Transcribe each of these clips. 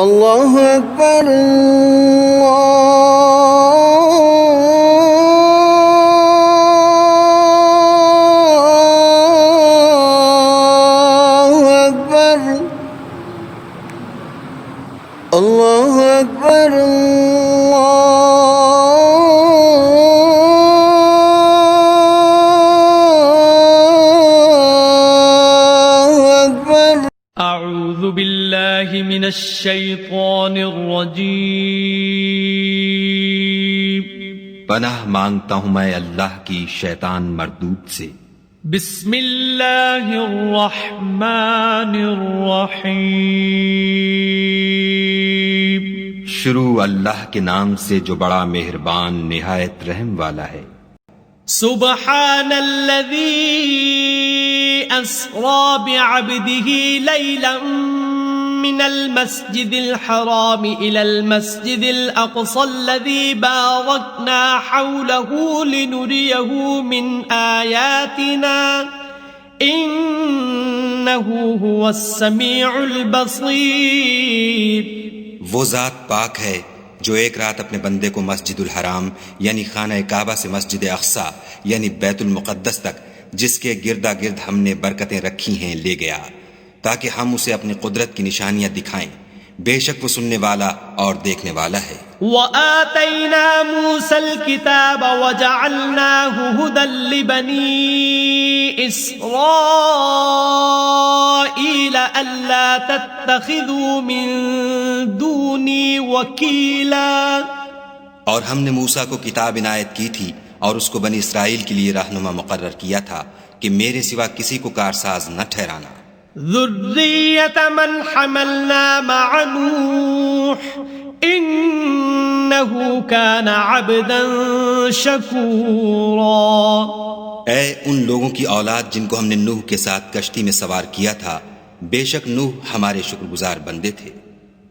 اللہ اکبر اللہ اکبر اعوذ باللہ من الشیطان الرجیم پناہ مانگتا ہوں میں اللہ کی شیطان مردود سے۔ بسم اللہ الرحمن الرحیم شروع اللہ کے نام سے جو بڑا مہربان نہایت رحم والا ہے۔ سبحان الذي أسرى بعبده ليلا من المسجد الحرام إلى المسجد الأقصى الذي باركنا حوله لنريه من آياتنا إنه هو السميع البصير۔ وہ ذات پاک ہے جو ایک رات اپنے بندے کو مسجد الحرام یعنی خانہ کعبہ سے مسجد اقصی یعنی بیت المقدس تک جس کے گردا گرد ہم نے برکتیں رکھی ہیں لے گیا تاکہ ہم اسے اپنی قدرت کی نشانیاں دکھائیں۔ بے شک وہ سننے والا اور دیکھنے والا ہے۔ وَآتَيْنَا مُوسَى الْكِتَابَ وَجَعَلْنَاهُ هُدًى لِبَنِي إِسْرَائِيلَ أَلَّا تَتَّخِذُوا مِن دُونِي وَكِيلًا۔ اور ہم نے موسیٰ کو کتاب عنایت کی تھی اور اس کو بنی اسرائیل کے لیے رہنما مقرر کیا تھا کہ میرے سوا کسی کو کارساز نہ ٹھہرانا۔ ذُرِّيَّةَ مَنْ حَمَلْنَا مَعَ نُوحٍ إِنَّهُ كَانَ عَبْدًا شَكُورًا۔ اے ان لوگوں کی اولاد جن کو ہم نے نوح کے ساتھ کشتی میں سوار کیا تھا، بے شک نوح ہمارے شکر گزار بندے تھے۔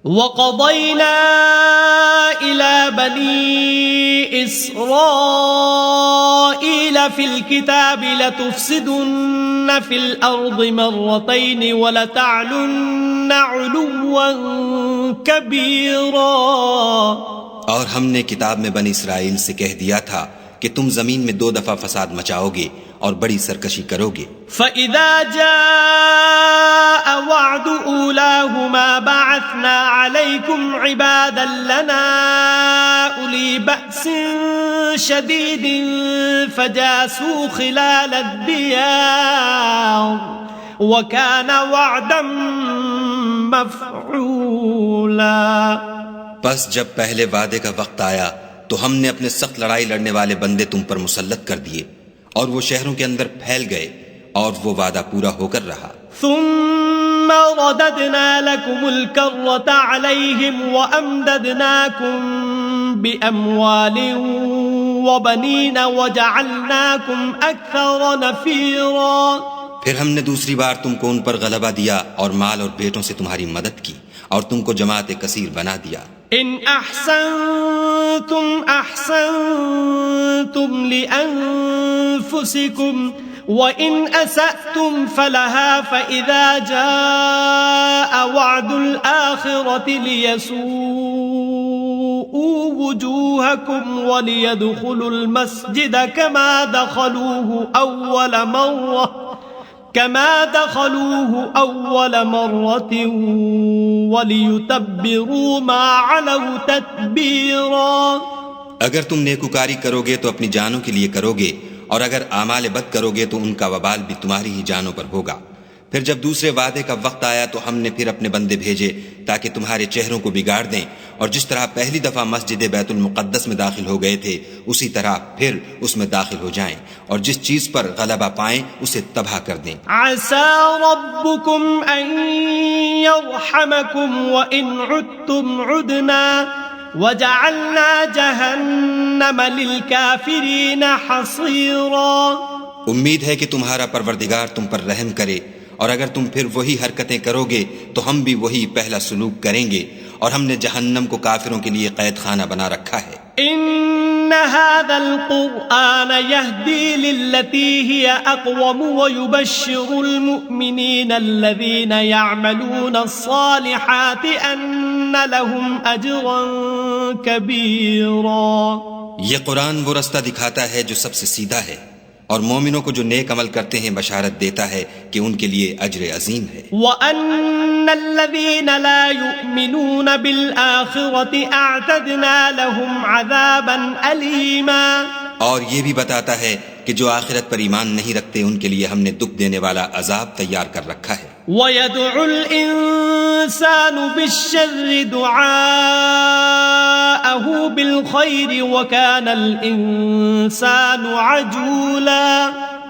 وَقَضَيْنَا إِلَى بَنِي إِسْرَائِيلَ فِي الْكِتَابِ لَتُفْسِدُنَّ فِي الْأَرْضِ مَرَّتَيْنِ وَلَتَعْلُنَّ عُلُوًّا كَبِيرًا۔ اور ہم نے کتاب میں بنی اسرائیل سے کہہ دیا تھا کہ تم زمین میں 2 دفعہ فساد مچاؤ گے اور بڑی سرکشی کرو گے۔ فَإِذَا جَاءَ وَعْدُ أُولَاهُمَا بَعَثْنَا عَلَيْكُمْ عِبَادًا لَنَا أُولِي بَأْسٍ شَدِيدٍ فَجَاسُوا خِلَالَ الدِّيَارِ وَكَانَ وَعْدًا مَفْعُولًا۔ پس جب پہلے وعدے کا وقت آیا تو ہم نے اپنے سخت لڑائی لڑنے والے بندے تم پر مسلط کر دیے اور وہ شہروں کے اندر پھیل گئے اور وہ وعدہ پورا ہو کر رہا۔ ثم رددنا لكم الكرة عليهم وأمددناكم بأموال وبنين وجعلناكم أكثر نفيرا۔ پھر ہم نے دوسری بار تم کو ان پر غلبہ دیا اور مال اور بیٹوں سے تمہاری مدد کی اور تم کو جماعت کثیر بنا دیا۔ ان احسنتم احسنتم لانفسكم وان اسأتم فلها فاذا جاء وعد الاخرة ليسوءوا وجوهكم وليدخلوا المسجد كما دخلوه أول مرة وَلِيُتَبِّرُوا مَا عَلَوْا تَتْبِيرًا۔ اگر تم نیکوکاری کرو گے تو اپنی جانوں کے لیے کرو گے اور اگر اعمال بد کرو گے تو ان کا وبال بھی تمہاری ہی جانوں پر ہوگا۔ پھر جب دوسرے وعدے کا وقت آیا تو ہم نے پھر اپنے بندے بھیجے تاکہ تمہارے چہروں کو بگاڑ دیں اور جس طرح پہلی دفعہ مسجد بیت المقدس میں داخل ہو گئے تھے اسی طرح پھر اس میں داخل ہو جائیں اور جس چیز پر غلبہ پائیں اسے تباہ کر دیں۔ عسى ربكم ان يرحمكم وان عدتم عدنا وجعلنا جهنم للكافرين حصيرا۔ امید ہے کہ تمہارا پروردگار تم پر رحم کرے اور اگر تم پھر وہی حرکتیں کرو گے تو ہم بھی وہی پہلا سلوک کریں گے اور ہم نے جہنم کو کافروں کے لیے قید خانہ بنا رکھا ہے۔ ان هذا القرآن يهدي للتي هي اقوم ويبشر المؤمنين الذين يعملون الصالحات ان لهم أجرا كبيرا. یہ قرآن وہ رستہ دکھاتا ہے جو سب سے سیدھا ہے، اور مومنوں کو جو نیک عمل کرتے ہیں بشارت دیتا ہے کہ ان کے لیے اجر عظیم ہے. وَأَنَّ الَّذِينَ لَا يُؤْمِنُونَ بِالْآخِرَةِ أَعْتَدْنَا لَهُمْ عَذَابًا أَلِيمًا. اور یہ بھی بتاتا ہے کہ جو آخرت پر ایمان نہیں رکھتے ان کے لیے ہم نے دکھ دینے والا عذاب تیار کر رکھا ہے. وَيَدْعُ الْإِنسَانُ بِالشَّرِّ دُعَاءَهُ بِالْخَيْرِ وَكَانَ الْإِنسَانُ عَجُولًا.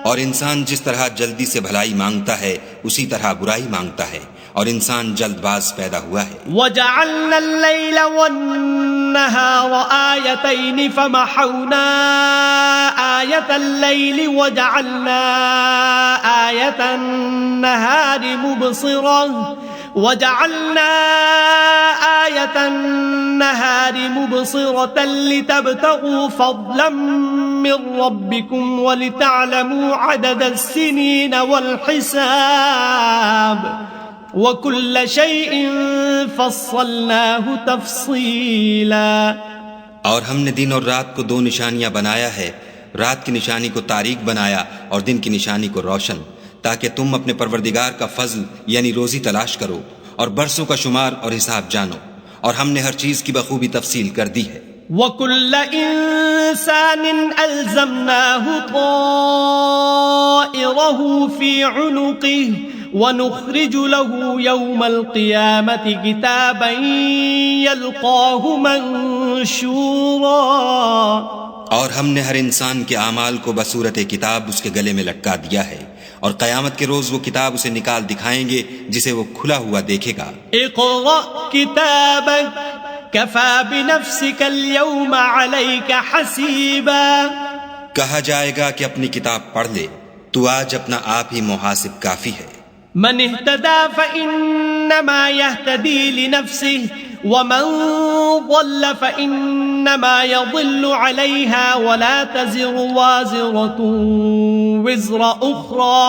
اور انسان جس طرح جلدی سے بھلائی مانگتا ہے اسی طرح برائی مانگتا ہے، اور انسان جلد باز پیدا ہوا ہے. وَجَعَلْنَا اللَّيْلَ وَالنَّهَارَ آيَتَيْنِ فَمَحَوْنَا آيَةَ اللَّيْلِ وَجَعَلْنَا آيَةَ النَّهَارِ مُبْصِرَةً لِتَبْتَغُوا فَضْلًا مِّن رَّبِّكُمْ وَلِتَعْلَمُوا عَدَدَ السِّنِينَ وَالْحِسَابَ وَكُلَّ شَيْءٍ فَصَّلْنَاهُ تَفْصِيلًا. اور ہم نے دن اور رات کو دو نشانیاں بنایا ہے، رات کی نشانی کو تاریک بنایا اور دن کی نشانی کو روشن، تاکہ تم اپنے پروردگار کا فضل یعنی روزی تلاش کرو اور برسوں کا شمار اور حساب جانو، اور ہم نے ہر چیز کی بخوبی تفصیل کر دی ہے. وَكُلَّ إِنسَانٍ أَلْزَمْنَاهُ طَائِرَهُ فِي عُنُقِهِ وَنُخْرِجُ لَهُ يَوْمَ الْقِيَامَةِ كِتَابًا يَلْقَاهُ مَنشُورًا. اور ہم نے ہر انسان کے اعمال کو بصورت کتاب اس کے گلے میں لٹکا دیا ہے، اور قیامت کے روز وہ کتاب اسے نکال دکھائیں گے جسے وہ کھلا ہوا دیکھے گا. اقرأ كتابك كفى بنفسك اليوم عليك حسيبا. کہا جائے گا کہ اپنی کتاب پڑھ لے، تو آج اپنا آپ ہی محاسب کافی ہے. من اهتدى فإنما يهتدي لنفسه ومن ضل فإنما يضل عليها ولا تزر وازرة وزر أخرى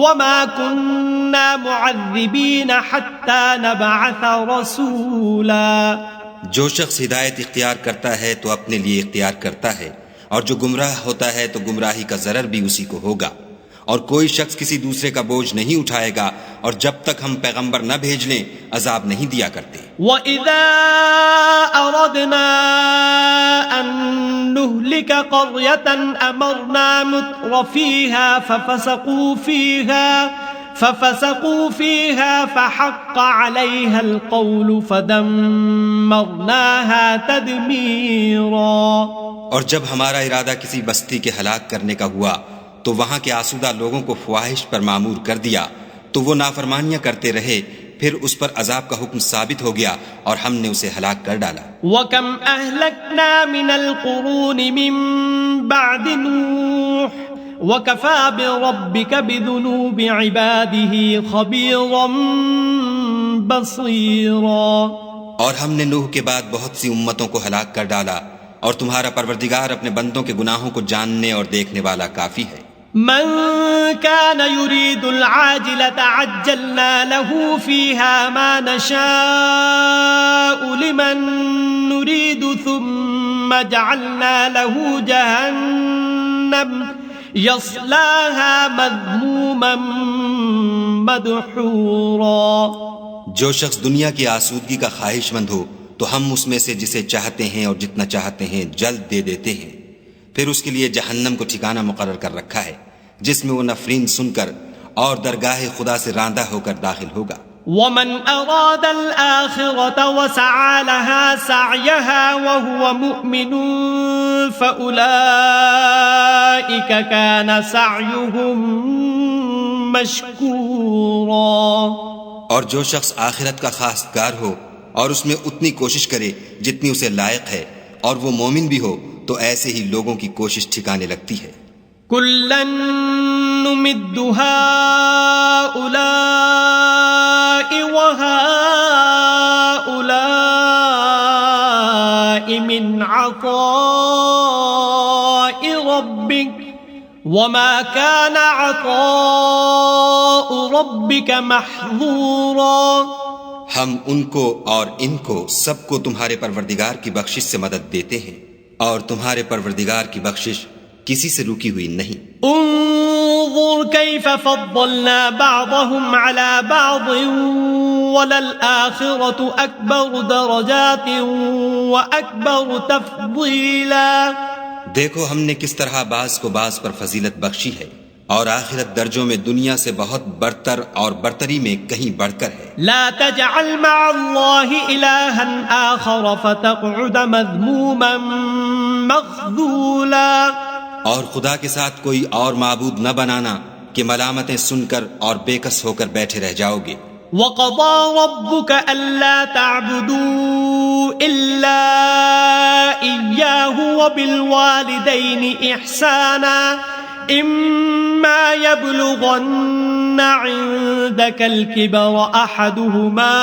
وما كنا معذبين حتى نبعث رسولا. جو شخص ہدایت اختیار کرتا ہے تو اپنے لیے اختیار کرتا ہے، اور جو گمراہ ہوتا ہے تو گمراہی کا ضرر بھی اسی کو ہوگا، اور کوئی شخص کسی دوسرے کا بوجھ نہیں اٹھائے گا، اور جب تک ہم پیغمبر نہ بھیج لیں عذاب نہیں دیا کرتے. وَإِذَا أَرَدْنَا أَن نُهْلِكَ قَرْيَةً أَمَرْنَا مُتْرَ فِيهَا فَفَسَقُوا فِيهَا فَحَقَّ عَلَيْهَا الْقَوْلُ فَدَمَّرْنَاهَا تَدْمِيرًا. اور جب ہمارا ارادہ کسی بستی کے ہلاک کرنے کا ہوا تو وہاں کے آسودہ لوگوں کو فواحش پر معمور کر دیا، تو وہ نافرمانیاں کرتے رہے، پھر اس پر عذاب کا حکم ثابت ہو گیا اور ہم نے اسے ہلاک کر ڈالا. وَكَمْ أَهْلَكْنَا مِنَ الْقُرُونِ مِن بَعْدِ نُوحٍ وَكَفَى بِرَبِّكَ بِذُنُوبِ عِبَادِهِ خَبِيرًا بَصِيرًا. اور ہم نے نوح کے بعد بہت سی امتوں کو ہلاک کر ڈالا، اور تمہارا پروردگار اپنے بندوں کے گناہوں کو جاننے اور دیکھنے والا کافی ہے. من كان يريد العاجلة عجلنا له فيها ما نشاء لمن نريد ثم جعلنا له جهنم يصلاها مذموما مدحورا. جو شخص دنیا کی آسودگی کا خواہش مند ہو تو ہم اس میں سے جسے چاہتے ہیں اور جتنا چاہتے ہیں جلد دے دیتے ہیں، پھر اس کے لیے جہنم کو ٹھکانہ مقرر کر رکھا ہے جس میں وہ نفرین سن کر اور درگاہ خدا سے راندہ ہو کر داخل ہوگا. ومن أراد الآخرة وسعى لها سعيها وهو مؤمن فأولئك كان سعيهم مشكورا. اور جو شخص آخرت کا خواستگار ہو اور اس میں اتنی کوشش کرے جتنی اسے لائق ہے، اور وہ مومن بھی ہو، تو ایسے ہی لوگوں کی کوشش ٹھکانے لگتی ہے. كُلًّا نُمِدُّ هَؤُلَاءِ وَهَؤُلَاءِ مِنْ عَطَاءِ رَبِّكَ وَمَا كَانَ عَطَاءُ رَبِّكَ مَحْظُورًا. ہم ان کو اور ان کو سب کو تمہارے پروردگار کی بخشش سے مدد دیتے ہیں، اور تمہارے پروردگار کی بخشش کسی سے رکی ہوئی نہیں۔ انظر كيف فضلنا بعضهم على بعض وللآخرة أكبر درجات وأكبر تفضيلا۔ دیکھو ہم نے کس طرح بعض کو بعض پر فضیلت بخشی ہے، اور آخرت درجوں میں دنیا سے بہت برتر اور برتری میں کہیں بڑھ کر ہے۔ لا تجعل مع الله إلها آخر فتقعد مذموما مخذولا۔ اور خدا کے ساتھ کوئی اور معبود نہ بنانا کہ ملامتیں سن کر اور بےکس ہو کر بیٹھے رہ جاؤ گے۔ وَقَضَى رَبُّكَ أَلَّا تَعْبُدُوا إِلَّا إِيَّاهُ وَبِالْوَالِدَيْنِ إِحْسَانًا إِمَّا يَبْلُغَنَّ عِندَكَ الْكِبَرَ أَحَدُهُمَا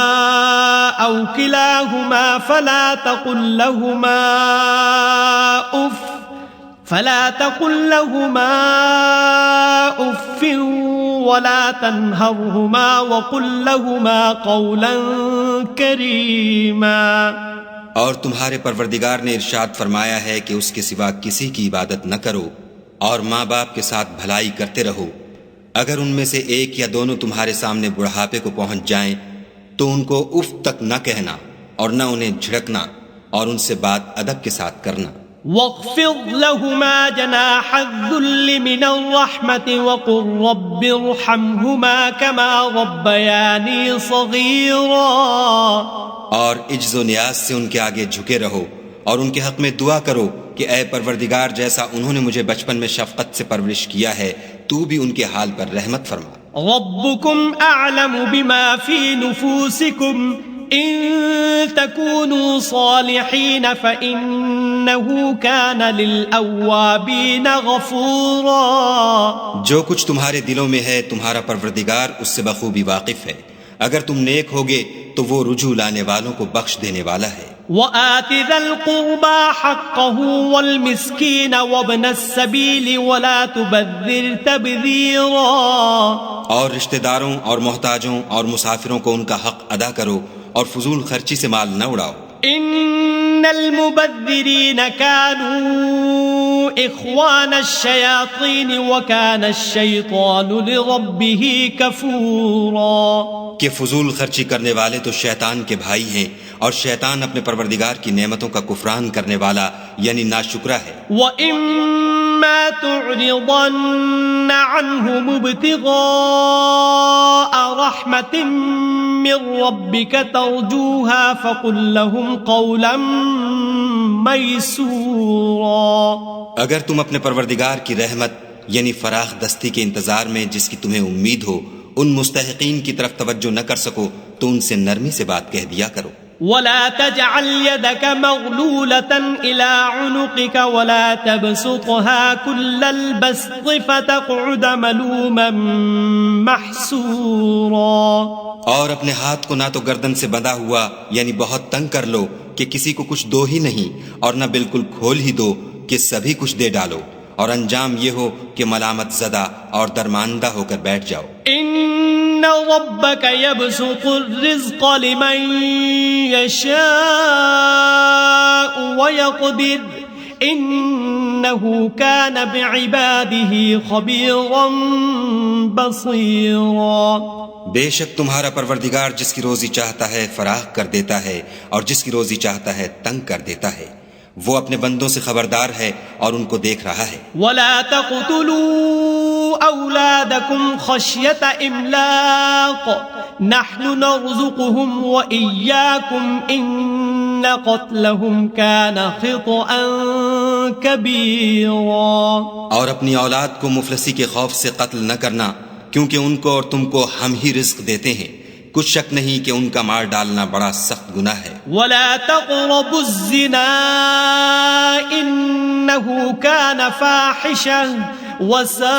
أَوْ كِلَاهُمَا فَلَا تَقُل لَّهُمَا أُفٍّ وَلَا تَنْهَرْهُمَا وَقُل لَّهُمَا قَوْلًا كَرِيمًا۔ اور تمہارے پروردگار نے ارشاد فرمایا ہے کہ اس کے سوا کسی کی عبادت نہ کرو، اور ماں باپ کے ساتھ بھلائی کرتے رہو۔ اگر ان میں سے ایک یا دونوں تمہارے سامنے بڑھاپے کو پہنچ جائیں تو ان کو اف تک نہ کہنا، اور نہ انہیں جھڑکنا، اور ان سے بات ادب کے ساتھ کرنا۔ وَاخْفِضْ لَهُمَا جَنَاحَ الذُّلِّ مِنَ الرَّحْمَةِ وَقُلْ رَبِّ ارْحَمْهُمَا كَمَا رَبَّيَانِي صَغِيرًا۔ اور عجز و نیاز سے ان کے آگے جھکے رہو، اور ان کے حق میں دعا کرو کہ اے پروردگار، جیسا انہوں نے مجھے بچپن میں شفقت سے پرورش کیا ہے، تو بھی ان کے حال پر رحمت فرما۔ رَبُّكُمْ أَعْلَمُ بِمَا فِي نُفُوسِكُمْ إِن تَكُونُوا صَالِحِينَ فَإِنَّهُ كَانَ لِلْأَوَّابِينَ غَفُورًا۔ جو کچھ تمہارے دلوں میں ہے تمہارا پروردگار اس سے بخوبی واقف ہے، اگر تم نیک ہوگے تو وہ رجوع لانے والوں کو بخش دینے والا ہے۔ وَآتِ ذَا الْقُرْبَى حَقَّهُ وَالْمِسْكِينَ وَابْنَ السَّبِيلِ وَلَا تُبَذِّرْ تَبْذِيرًا۔ اور رشتہ داروں اور محتاجوں اور مسافروں کو ان کا حق ادا کرو، اور فضول خرچی سے مال نہ اڑاؤ۔ ان المبذرین كانوا اخوان الشیاطین وكان الشیطان لربه کفورا۔ کہ فضول خرچی کرنے والے تو شیطان کے بھائی ہیں، اور شیطان اپنے پروردگار کی نعمتوں کا کفران کرنے والا یعنی ناشکرا ہے۔ وَإِمَّا تُعْرِضَنَّ عَنْهُمُ ابْتِغَاءَ رَحْمَةٍ مِّن رَّبِّكَ تَرْجُوهَا فَقُل لَّهُمْ قَوْلًا مَّيْسُورًا۔ اگر تم اپنے پروردگار کی رحمت یعنی فراخ دستی کے انتظار میں جس کی تمہیں امید ہو ان مستحقین کی طرف توجہ نہ کر سکو تو ان سے نرمی سے بات کہہ دیا کرو۔ وَلَا تَجْعَلْ يَدَكَ مَغْلُولَةً إِلَىٰ عُنُقِكَ وَلَا تَبْسُطْهَا كُلَّ الْبَسْطِ فَتَقْعُدَ مَلُومًا مَّحْسُورًا۔ اور اپنے ہاتھ کو نہ تو گردن سے بندھا ہوا یعنی بہت تنگ کر لو کہ کسی کو کچھ دو ہی نہیں، اور نہ بالکل کھول ہی دو کہ سبھی کچھ دے ڈالو، اور انجام یہ ہو کہ ملامت زدہ اور درماندہ ہو کر بیٹھ جاؤ۔ ان ربک یبسط الرزق لمن یشاء ویقدر انه كان بعباده خبیرا بصیرا۔ بے شک تمہارا پروردگار جس کی روزی چاہتا ہے فراخ کر دیتا ہے، اور جس کی روزی چاہتا ہے تنگ کر دیتا ہے، وہ اپنے بندوں سے خبردار ہے اور ان کو دیکھ رہا ہے۔ وَلَا تَقْتُلُوا أَوْلَادَكُمْ خَشْيَةَ إِمْلَاقٍ نَحْنُ نَرْزُقُهُمْ وَإِيَّاكُمْ إِنَّ قَتْلَهُمْ كَانَ خِطْئًا كَبِيرًا۔ اور اپنی اولاد کو مفلسی کے خوف سے قتل نہ کرنا، کیونکہ ان کو اور تم کو ہم ہی رزق دیتے ہیں، کچھ شک نہیں کہ ان کا مار ڈالنا بڑا سخت گناہ ہے۔ وَلَا تَقْرَبُوا الزِّنَا إِنَّهُ كَانَ فَاحِشَةً وَسَاءَ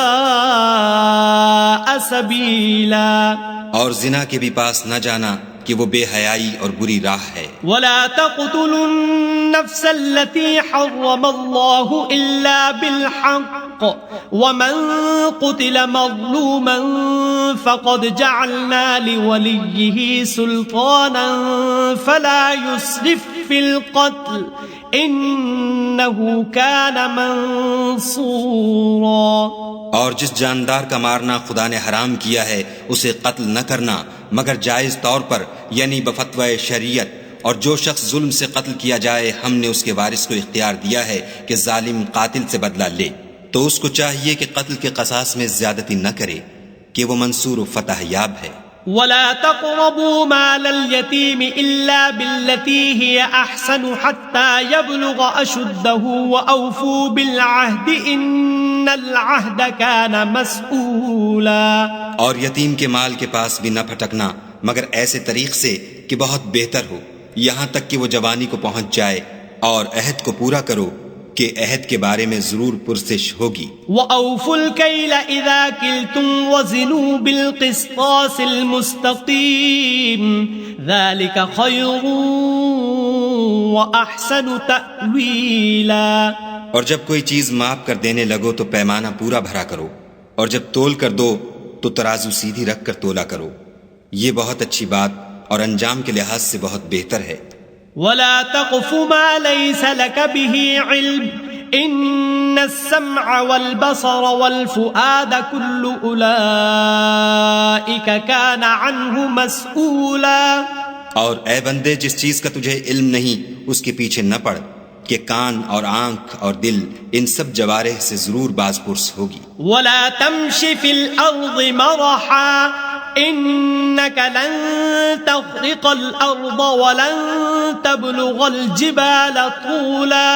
سَبِيلًا۔ اور زنا کے بھی پاس نہ جانا کہ وہ بے حیائی اور بری راہ ہے۔ وَلَا تَقْتُلُوا النَّفْسَ الَّتِي حَرَّمَ اللَّهُ إِلَّا بِالْحَقِّ ومن قتل مظلوما فقد جعلنا لوليه سلطانا فلا يسرف في القتل انه كان منصورا. اور جس جاندار کا مارنا خدا نے حرام کیا ہے اسے قتل نہ کرنا مگر جائز طور پر یعنی بفتوی شریعت، اور جو شخص ظلم سے قتل کیا جائے ہم نے اس کے وارث کو اختیار دیا ہے کہ ظالم قاتل سے بدلہ لے، تو اس کو چاہیے کہ قتل کے قصاص میں زیادتی نہ کرے کہ وہ منصور و فتح یاب ہے. ولا تقربوا مال اليتيم إلا بالتي هي أحسن حتى يبلغ أشده وأوفوا بالعهد إن العهد كان مسؤولا. اور یتیم کے مال کے پاس بھی نہ پھٹکنا مگر ایسے طریق سے کہ بہت بہتر ہو یہاں تک کہ وہ جوانی کو پہنچ جائے، اور عہد کو پورا کرو کہ عہد کے بارے میں ضرور پرسش ہوگی. وَأَوْفُوا الْكَيْلَ إِذَا كِلْتُمْ وَزِنُوا بِالْقِسْطَاسِ الْمُسْتَقِيمِ ذَلِكَ خَيْرٌ وَأَحْسَنُ تَأْوِيلًا. اور جب کوئی چیز ماپ کر دینے لگو تو پیمانہ پورا بھرا کرو، اور جب تول کر دو تو ترازو سیدھی رکھ کر تولا کرو، یہ بہت اچھی بات اور انجام کے لحاظ سے بہت بہتر ہے. ولا تقف ما ليس لك به علم ان السمع والبصر والفؤاد كل اولئك كان عنه مسؤولا. اور اے بندے جس چیز کا تجھے علم نہیں اس کے پیچھے نہ پڑ کہ کان اور آنکھ اور دل ان سب جوارح سے ضرور باز پرس ہوگی. ولا تمش في الارض مرحا انك لن تخرق الارض ولن تبلغ الجبال طولا.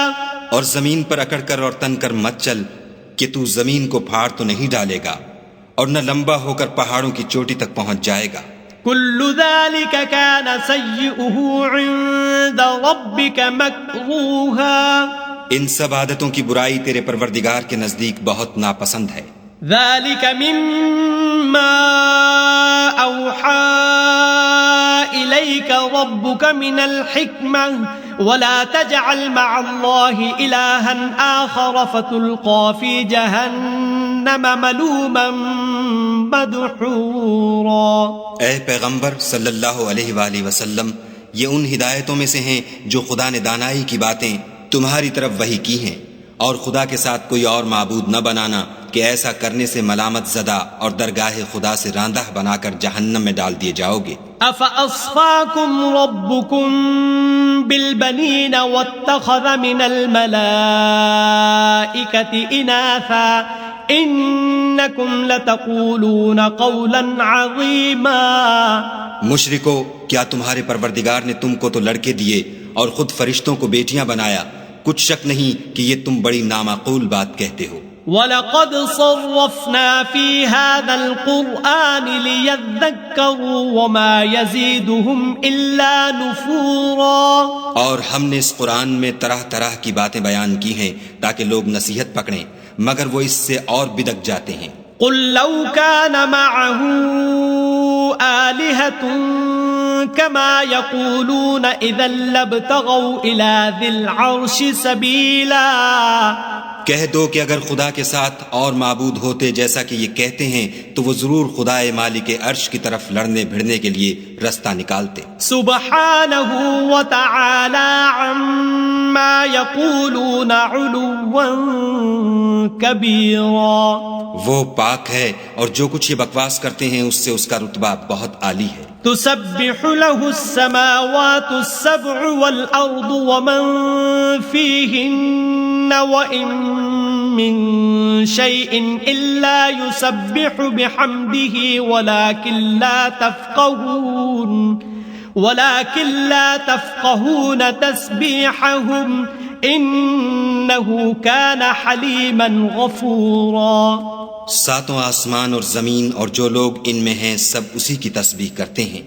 اور زمین پر اکڑ کر اور تن کر مت چل کہ تو زمین کو پھاڑ تو نہیں ڈالے گا اور نہ لمبا ہو کر پہاڑوں کی چوٹی تک پہنچ جائے گا. كل ذلك كان سيئه عند ربك مكروها. ان سب عادتوں کی برائی تیرے پروردگار کے نزدیک بہت ناپسند ہے. ذلك مما أوحى إليك ربك من الحكمة ولا تجعل مع الله إلها آخر فتلقى في جهنم ملوما مدحورا. اے پیغمبر صلی اللہ علیہ وآلہ وسلم، یہ ان ہدایتوں میں سے ہیں جو خدا نے دانائی کی باتیں تمہاری طرف وحی کی ہیں، اور خدا کے ساتھ کوئی اور معبود نہ بنانا کہ ایسا کرنے سے ملامت زدہ اور درگاہ خدا سے راندہ بنا کر جہنم میں ڈال دیے جاؤ گے. أَفَأَصْفَاكُمْ رَبُّكُمْ بِالْبَنِينَ وَاتَّخَذَ مِنَ الْمَلَائِكَةِ إِنَاثًا إِنَّكُمْ لَتَقُولُونَ قَوْلًا عَظِيمًا. مشرکو، کیا تمہارے پروردگار نے تم کو تو لڑکے دیے اور خود فرشتوں کو بیٹیاں بنایا؟ کچھ شک نہیں کہ یہ تم بڑی نامعقول بات کہتے ہو. وَلَقَدْ صَرَّفْنَا فِي هَذَا الْقُرْآنِ لِيَذَّكَّرُوا وَمَا يَزِيدُهُمْ إِلَّا نُفُورًا. اور ہم نے اس قرآن میں طرح طرح کی باتیں بیان کی ہیں تاکہ لوگ نصیحت پکڑیں، مگر وہ اس سے اور بدک جاتے ہیں. قُلْ لَوْ كَانَ مَعَهُ آلِهَةٌ كَمَا يَقُولُونَ إِذًا لَابْتَغَوْا إِلَى ذِي الْعَرْشِ سَبِيلًا. کہہ دو کہ اگر خدا کے ساتھ اور معبود ہوتے جیسا کہ یہ کہتے ہیں تو وہ ضرور خدائے مالک عرش کی طرف لڑنے بھڑنے کے لیے رستہ نکالتے. سبحانہ وتعالی عما یقولون علوا کبیرا. وہ پاک ہے اور جو کچھ یہ بکواس کرتے ہیں اس سے اس کا رتبہ بہت عالی ہے. تسبح له السماوات السبع والأرض ومن فيهن وإن من شيء إلا يسبح بحمده ولكن لا تفقهون تسبيحهم إنه كان حليما غفورا. ساتوں آسمان اور زمین اور جو لوگ ان میں ہیں سب اسی کی تسبیح کرتے ہیں،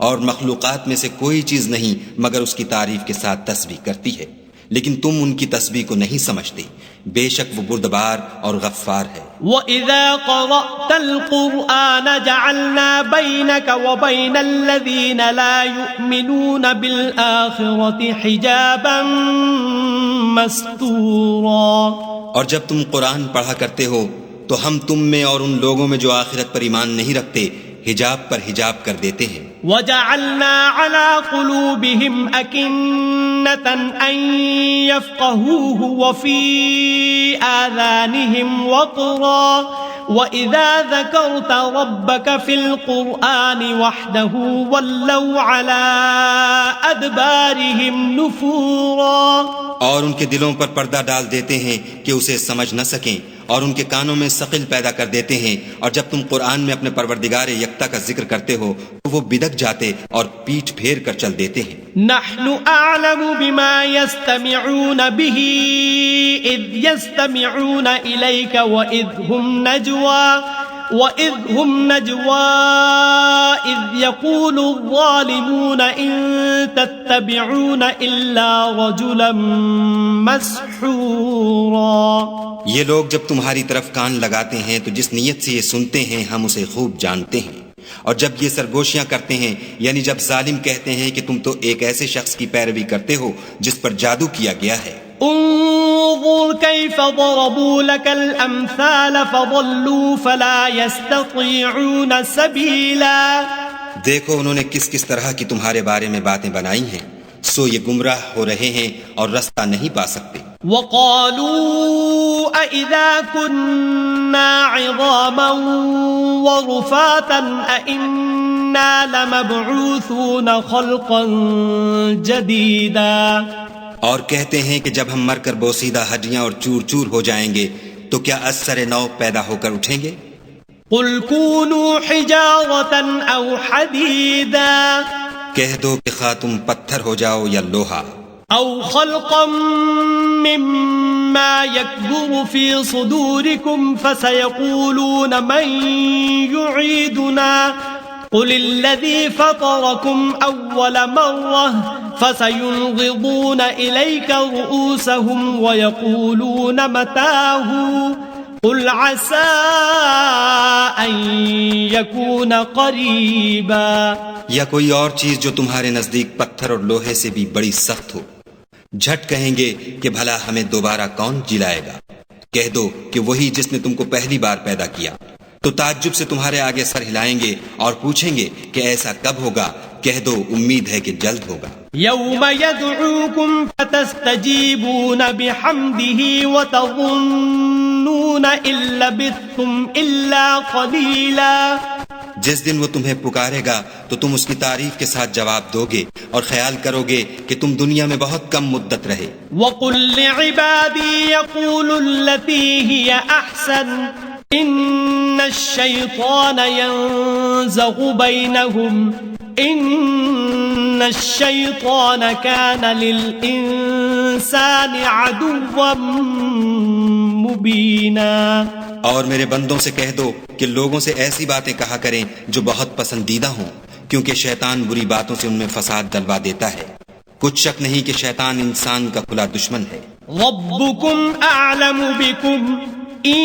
اور مخلوقات میں سے کوئی چیز نہیں مگر اس کی تعریف کے ساتھ تسبیح کرتی ہے، لیکن تم ان کی تسبیح کو نہیں سمجھتے. بے شک وہ بردبار اور غفار ہے. وَإِذَا قَرَأْتَ الْقُرْآنَ جَعَلْنَا بَيْنَكَ وَبَيْنَ الَّذِينَ لَا يُؤْمِنُونَ بِالْآخِرَةِ حِجَابًا مَسْتُورًا. اور جب تم قرآن پڑھا کرتے ہو تو ہم تم میں اور ان لوگوں میں جو آخرت پر ایمان نہیں رکھتے حجاب پر حجاب کر دیتے ہیں. وَجَعَلْنَا عَلَى قُلُوبِهِمْ أَكِنَّةً أَن يَفْقَهُوهُ وَفِي آذَانِهِمْ وَقْرًا وَإِذَا ذَكَرْتَ رَبَّكَ فِي الْقُرْآنِ وَحْدَهُ وَلَّوْا عَلَى أَدْبَارِهِمْ نُفُورًا. اور ان کے دلوں پر پردہ ڈال دیتے ہیں کہ اسے سمجھ نہ سکیں اور ان کے کانوں میں ثقل پیدا کر دیتے ہیں، اور جب تم قرآن میں اپنے پروردگار یکتا کا ذکر کرتے ہو تو وہ بدک جاتے اور پیٹھ پھیر کر چل دیتے ہیں. نحن اعلم بما يستمعون به اذ يستمعون اليك واذ هم نجوى اذ يقول الظالمون ان تتبعون الا رجلا مسحورا. یہ لوگ جب تمہاری طرف کان لگاتے ہیں تو جس نیت سے یہ سنتے ہیں ہم اسے خوب جانتے ہیں، اور جب یہ سرگوشیاں کرتے ہیں یعنی جب ظالم کہتے ہیں کہ تم تو ایک ایسے شخص کی پیروی کرتے ہو جس پر جادو کیا گیا ہے. انظر كيف ضربوا لك الامثال فضلوا فلا يستطيعون سبيلا. دیکھو انہوں نے کس کس طرح کی تمہارے بارے میں باتیں بنائی ہیں، سو یہ گمراہ ہو رہے ہیں اور رستہ نہیں پا سکتے. وقالوا أإذا كنا عظاما ورفاتا أإنا لمبعوثون خلقا جديدا. اور کہتے ہیں کہ جب ہم مر کر بوسیدہ ہڈیاں اور چور چور ہو جائیں گے تو کیا از سر نو پیدا ہو کر اٹھیں گے؟ قل كونوا حجارة أو حديدا. کہہ دو کہ خواہ تم پتھر ہو جاؤ یا لوہا. أو خلقا مما يكبر في صدوركم فسيقولون من يعيدنا قل الذي فطركم أول مرة فسينغضون إليك رؤوسهم ويقولون متاه قل عسى أن يكون قريبا. یا کوئی اور چیز جو تمہارے نزدیک پتھر اور لوہے سے بھی بڑی سخت ہو. جھٹ کہیں گے کہ بھلا ہمیں دوبارہ کون جلائے گا؟ کہہ دو کہ وہی جس نے تم کو پہلی بار پیدا کیا. تو تعجب سے تمہارے آگے سر ہلائیں گے اور پوچھیں گے کہ ایسا کب ہوگا؟ کہہ دو امید ہے کہ جلد ہوگا. يوم يدعوكم فتستجيبون بحمده وتظنون إن لبثتم إلا قليلا. جس دن وہ تمہیں پکارے گا تو تم اس کی تعریف کے ساتھ جواب دو گے اور خیال کرو گے کہ تم دنیا میں بہت کم مدت رہے. وَقُلْ لِعِبَادِي يَقُولُوا الَّتِي هِيَ أَحْسَنُ إِنَّ الشَّيْطَانَ يَنزَغُ بَيْنَهُمْ إِنَّ الشَّيْطَانَ كَانَ لِلْإِنسَانِ عَدُوًّا مُبِينًا. اور میرے بندوں سے کہہ دو کہ لوگوں سے ایسی باتیں کہا کریں جو بہت پسندیدہ ہوں، کیونکہ شیطان بری باتوں سے ان میں فساد ڈلوا دیتا ہے. کچھ شک نہیں کہ شیطان انسان کا کھلا دشمن ہے. ربكم أعلم بكم إن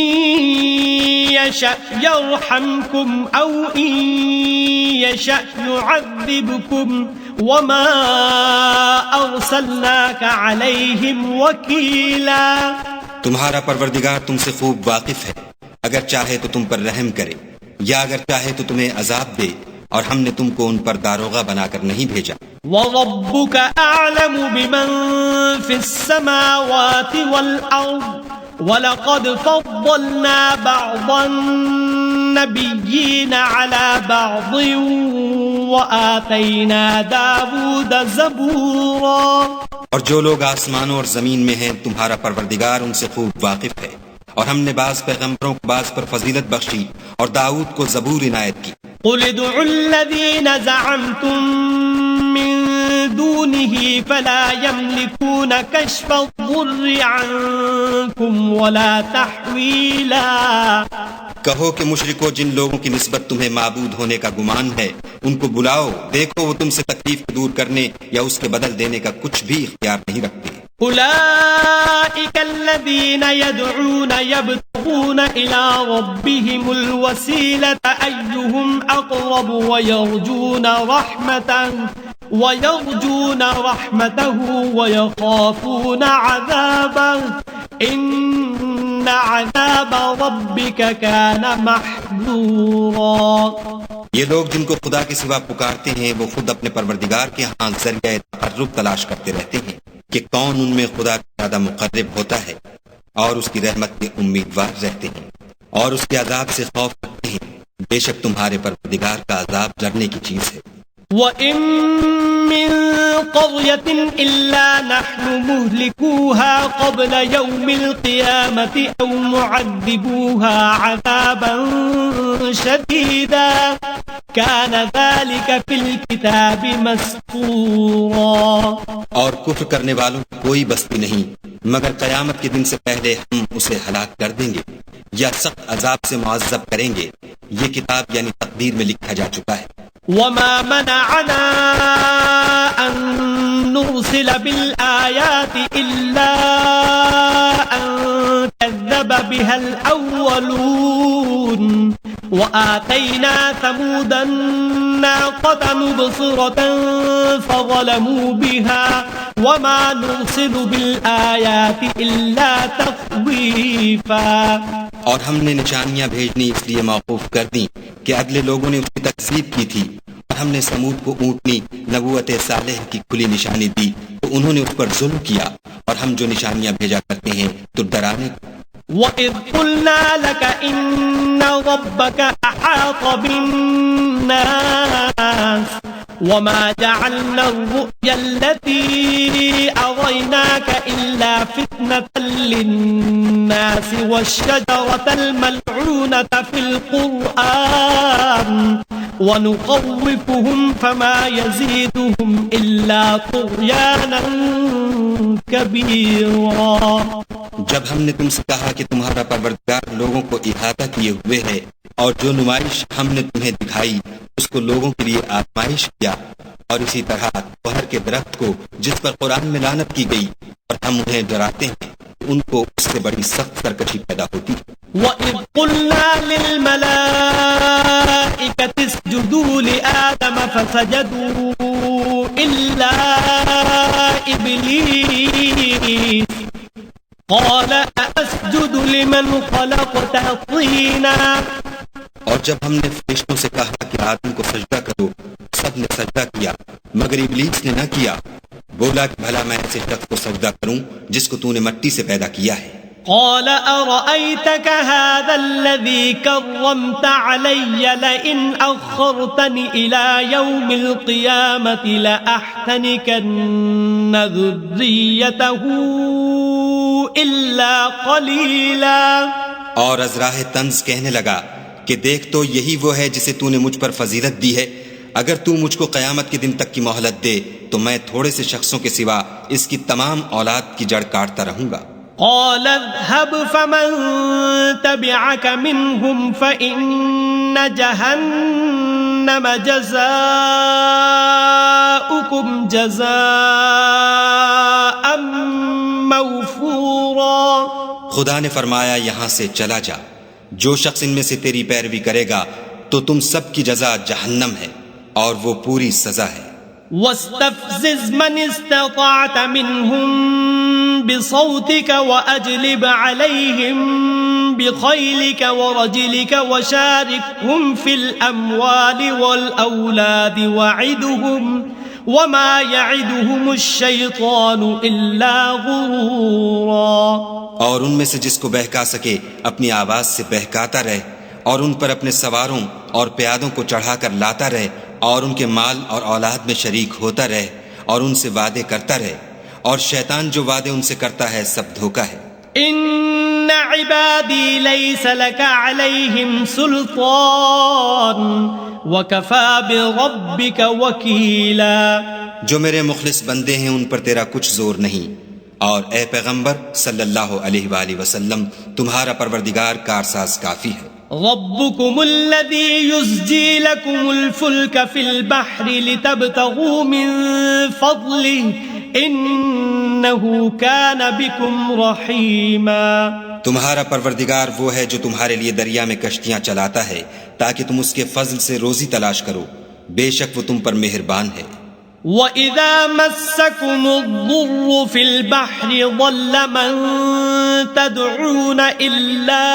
يشأ يرحمكم أو إن يشأ يعذبكم وما أرسلناك عليهم وكيلا. تمہارا پروردگار تم سے خوب واقف ہے، اگر چاہے تو تم پر رحم کرے یا اگر چاہے تو تمہیں عذاب دے، اور ہم نے تم کو ان پر داروغہ بنا کر نہیں بھیجا. وَرَبُّكَ أَعْلَمُ بِمَن فِي السَّمَاوَاتِ وَالْأَرْضِ وَلَقَدْ فَضَّلْنَا بَعْضَ النَّبِيِّينَ عَلَى بَعْضٍ وَآتَيْنَا دَاوُودَ زَبُورًا. اور جو لوگ آسمانوں اور زمین میں ہیں تمہارا پروردگار ان سے خوب واقف ہے، اور ہم نے بعض پیغمبروں کو بعض پر فضیلت بخشی اور داؤد کو زبور عنایت کی. قل ادعوا الذين زعمتم من دونه فلا يملكون كشف الضر عنكم ولا تحويلا. کہو کہ مشرکو جن لوگوں کی نسبت تمہیں معبود ہونے کا گمان ہے ان کو بلاؤ، دیکھو وہ تم سے تکلیف دور کرنے یا اس کے بدل دینے کا کچھ بھی اختیار نہیں رکھتے. أولئك الذين يدعون يبتغون إلى ربهم الوسيلة أيهم أقرب ويرجون رحمته ويخافون عذابه إن عذاب ربك كان محذورا. یہ لوگ جن کو خدا کے سوا پکارتے ہیں وہ خود اپنے پروردگار کے ہاں ذریعہ تقرب تلاش کرتے رہتے ہیں کہ کون ان میں خدا کا زیادہ مقرب ہوتا ہے، اور اس کی رحمت کے امیدوار رہتے ہیں اور اس کے عذاب سے خوف رکھتے ہیں. بے شک تمہارے پروردگار کا عذاب ڈرنے کی چیز ہے. وَإِن مِّن قَرْيَةٍ إِلَّا نَحْنُ مُهْلِكُوهَا قَبْلَ يَوْمِ الْقِيَامَةِ أَوْ مُعَذِّبُوهَا عَذَابًا شَدِيدًا كَانَ ذَلِكَ فِي الْكِتَابِ مَسْطُورًا. اور کفر کرنے والوں کی کوئی بستی نہیں مگر قیامت کے دن سے پہلے ہم اسے ہلاک کر دیں گے یا سخت عذاب سے معذب کریں گے. یہ کتاب یعنی تقدیر میں لکھا جا چکا ہے. وَمَا مَنَعَنَا أَن نُرْسِلَ بِالْآيَاتِ إِلَّا أَن كَذَّبَ بِهَا الْأَوَّلُونَ وَآتَيْنَا ثَمُودَ النَّاقَةَ مُبْصِرَةً فَظَلَمُوا بِهَا وَمَا نُرْسِلُ بِالْآيَاتِ إِلَّا تَخْوِيفًا. اور ہم نے نشانیاں بھیجنی اس لیے موقوف کر دیں کہ اگلے لوگوں نے اس کی تکذیب کی تھی، اور ہم نے سمود کو اونٹنی نبوت صالح کی کھلی نشانی دی تو انہوں نے اس پر ظلم کیا، اور ہم جو نشانیاں بھیجا کرتے ہیں تو ڈرانے. وَإِذْ قُلْنَا لَكَ إِنَّ رَبَّكَ أَحَاطَ بِالنَّاسِ وَمَا جَعَلْنَا الرُّؤْيَا الَّتِي أَرَيْنَاكَ إِلَّا فِتْنَةً لِلنَّاسِ وَالشَّجَرَةَ الْمَلْعُونَةَ فِي الْقُرْآنِ وَنُخَوِّفُهُمْ فَمَا يَزِيدُهُمْ إِلَّا طُغْيَانًا كَبِيرًا. جب ہم نے تم سے کہا کہ تمہارا پروردگار لوگوں کو احاطہ کیے ہوئے ہے اور جو نمائش ہم نے تمہیں دکھائی اس کو لوگوں کے لیے آزمائش کیا، اور اسی طرح کوہر کے درخت کو جس پر قرآن میں لعنت کی گئی اور ہم انہیں ڈراتے ہیں ان کو اس سے بڑی سخت سرکشی پیدا ہوتی. وَإِذْ قُلْنَا لِلْمَلَائِكَةِ اسْجُدُوا لِآدَمَ فَسَجَدُوا إِلَّا إِبْلِيسَ قَالَ أَأَسْجُدُ لِمَنْ خَلَقْتَ طِينًا. اور جب ہم نے فرشتوں سے کہا کہ آدم کو سجدہ کرو سب نے سجدہ کیا مگر ابلیس نے نہ کیا. بولا کہ بھلا میں ایسے شخص کو سجدہ کروں جس کو تو نے مٹی سے پیدا کیا ہے. قال أرأيتك هذا الذي كرمت علي لئن أخرتني إلى يوم القيامة لأحتنكن ذريته إلا قليلا. اور ازراہ طنز کہنے لگا کہ دیکھ تو یہی وہ ہے جسے تو نے مجھ پر فضیلت دی ہے، اگر تو مجھ کو قیامت کے دن تک کی مہلت دے تو میں تھوڑے سے شخصوں کے سوا اس کی تمام اولاد کی جڑ کاٹتا رہوں گا. قال اذهب فمن تبعك منهم فإن جهنم جزاؤكم جزاء موفورا. خدا نے فرمایا یہاں سے چلا جا، جو شخص ان میں سے تیری پیروی کرے گا تو تم سب کی جزا جہنم ہے اور وہ پوری سزا ہے. واستفزز من استطعت منهم بصوتك وأجلب عليهم بخيلك ورجلك وشاركهم في الأموال والأولاد وعدهم وما يعدهم الشيطان إلا غرورا. اور ان میں سے جس کو بہکا سکے اپنی آواز سے بہکاتا رہے، اور ان پر اپنے سواروں اور پیادوں کو چڑھا کر لاتا رہے، اور ان کے مال اور اولاد میں شریک ہوتا رہے، اور ان سے وعدے کرتا رہے، اور شیطان جو وعدے ان سے کرتا ہے سب دھوکا ہے. ان عبادی لیس لک علیہم سلطان وکفا بربک وکیلا. جو میرے مخلص بندے ہیں ان پر تیرا کچھ زور نہیں، اور اے پیغمبر صلی اللہ علیہ وآلہ وسلم تمہارا پروردگار کارساز کافی ہے. ربكم الذي يزجي لكم الفلك في البحر لتبتغوا من فضله إنه كان بكم رحيما. تمہارا پروردگار وہ ہے جو تمہارے لیے دریا میں کشتیاں چلاتا ہے تاکہ تم اس کے فضل سے روزی تلاش کرو، بے شک وہ تم پر مہربان ہے. وَإِذَا مَسَّكُمُ الضُّرُّ فِي الْبَحْرِ ضَلَّ مَن تدعون إلا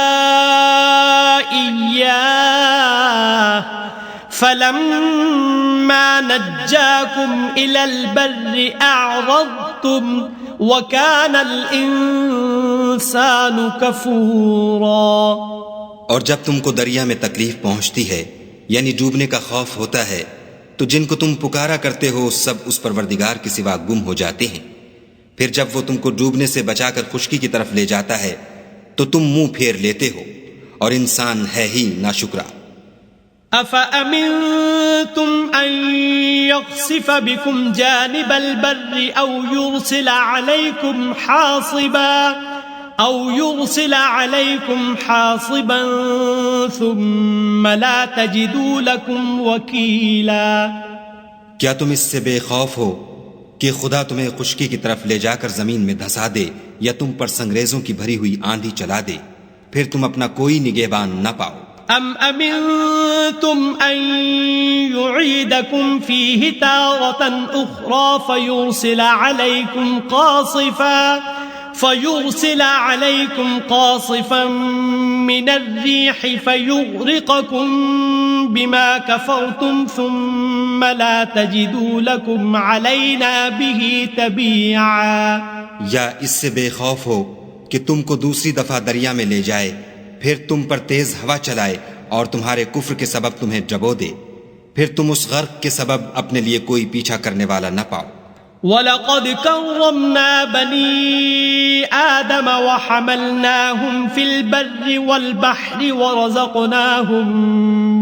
إياه فلما نجاكم إلى البر أعرضتم وكان الإنسان كفورا. اور جب تم کو دریا میں تکلیف پہنچتی ہے یعنی ڈوبنے کا خوف ہوتا ہے تو جن کو تم پکارا کرتے ہو سب اس پروردگار کے سوا گم ہو جاتے ہیں. پھر جب وہ تم کو ڈوبنے سے بچا کر خشکی کی طرف لے جاتا ہے تو تم منہ پھیر لیتے ہو اور انسان ہے ہی ناشکرا. أَفَأَمِنْتُمْ أَنْ يَخْسِفَ بِكُمْ جَانِبَ الْبَرِّ أَوْ يُرْسِلَ عَلَيْكُمْ حَاصِبًا ثُمَّ لَا تَجِدُوا لَكُمْ وَكِيلًا. کیا تم اس سے بے خوف ہو کہ خدا تمہیں خشکی کی طرف لے جا کر زمین میں دھسا دے یا تم پر سنگریزوں کی بھری ہوئی آندھی چلا دے پھر تم اپنا کوئی نگہبان نہ پاؤ. أَمْ أَمِنْتُمْ أَنْ يُعِيدَكُمْ فِيهِ تَارَةً أُخْرَى فيرسل عليكم قاصفا من الريح فيغرقكم بما كفرتم ثم لا تجدوا لكم علينا به تبيعا. یا اس سے بے خوف ہو کہ تم کو دوسری دفعہ دریا میں لے جائے پھر تم پر تیز ہوا چلائے اور تمہارے کفر کے سبب تمہیں ڈبو دے پھر تم اس غرق کے سبب اپنے لیے کوئی پیچھا کرنے والا نہ پاؤ. وَلَقَدْ كَرَّمْنَا بَنِي آدَمَ وَحَمَلْنَاهُمْ فِي الْبَرِّ وَالْبَحْرِ وَرَزَقْنَاهُمْ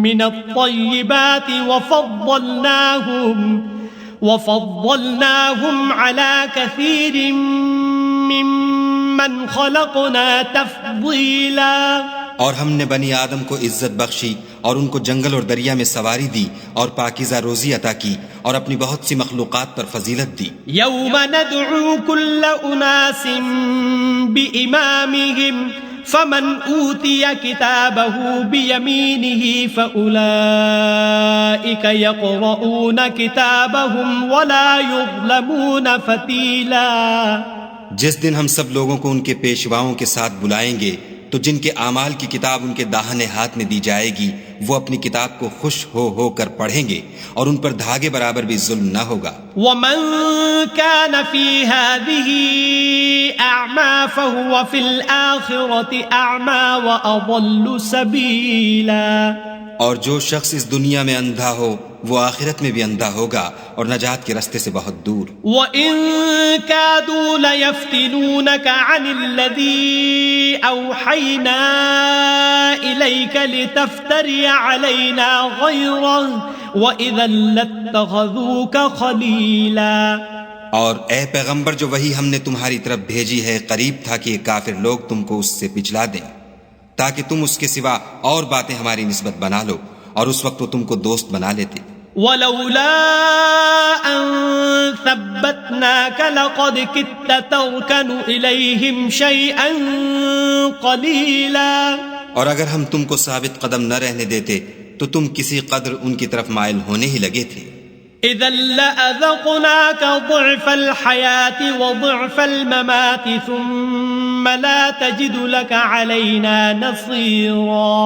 مِنَ الطَّيِّبَاتِ وَفَضَّلْنَاهُمْ عَلَى كَثِيرٍ مِّمَّنْ خَلَقْنَا تَفْضِيلًا. اور ہم نے بنی آدم کو عزت بخشی اور ان کو جنگل اور دریا میں سواری دی اور پاکیزہ روزی عطا کی اور اپنی بہت سی مخلوقات پر فضیلت دی. یوم ندعو کل اناس بإمامهم فمن اوتی کتابه بیمینه فأولئک یقرؤون کتابهم ولا یظلمون فتیلا. جس دن ہم سب لوگوں کو ان کے پیشواؤں کے ساتھ بلائیں گے تو جن کے اعمال کی کتاب ان کے داہنے ہاتھ میں دی جائے گی وہ اپنی کتاب کو خوش ہو کر پڑھیں گے اور ان پر دھاگے برابر بھی ظلم نہ ہوگا. وَمَن كَانَ فِي هَذِهِ أَعْمَى فَهُوَ فِي الْآخِرَةِ أَعْمَى وَأَضَلُّ سَبِيلًا. اور جو شخص اس دنیا میں اندھا ہو وہ آخرت میں بھی اندھا ہوگا اور نجات کے رستے سے بہت دور. وَإِن كَادُوا لَيَفْتِنُونَكَ عَنِ الَّذِي أَوْحَيْنَا إِلَيْكَ لِتَفْتَرِيَ عَلَيْنَا غَيْرَهُ وَإِذًا لَاتَّخَذُوكَ خَلِيلًا. اور اے پیغمبر جو وہی ہم نے تمہاری طرف بھیجی ہے قریب تھا کہ یہ کافر لوگ تم کو اس سے پچھلا دیں تاکہ تم اس کے سوا اور باتیں ہماری نسبت بنا لو اور اس وقت وہ تم کو دوست بنا لیتے. وَلَوْلَا أَن ثَبَّتْنَاكَ لَقَدْ كِدتَّ تَرْكَنُ إِلَيْهِمْ شَيْئًا قَلِيلًا. اور اگر ہم تم کو ثابت قدم نہ رہنے دیتے تو تم کسی قدر ان کی طرف مائل ہونے ہی لگے تھے. إِذًا لَأَذَقْنَاكَ ضِعْفَ الْحَيَاةِ وَضِعْفَ الْمَمَاتِ ثُمَّ لَا تَجِدُ لَكَ عَلَيْنَا نَصِيرًا.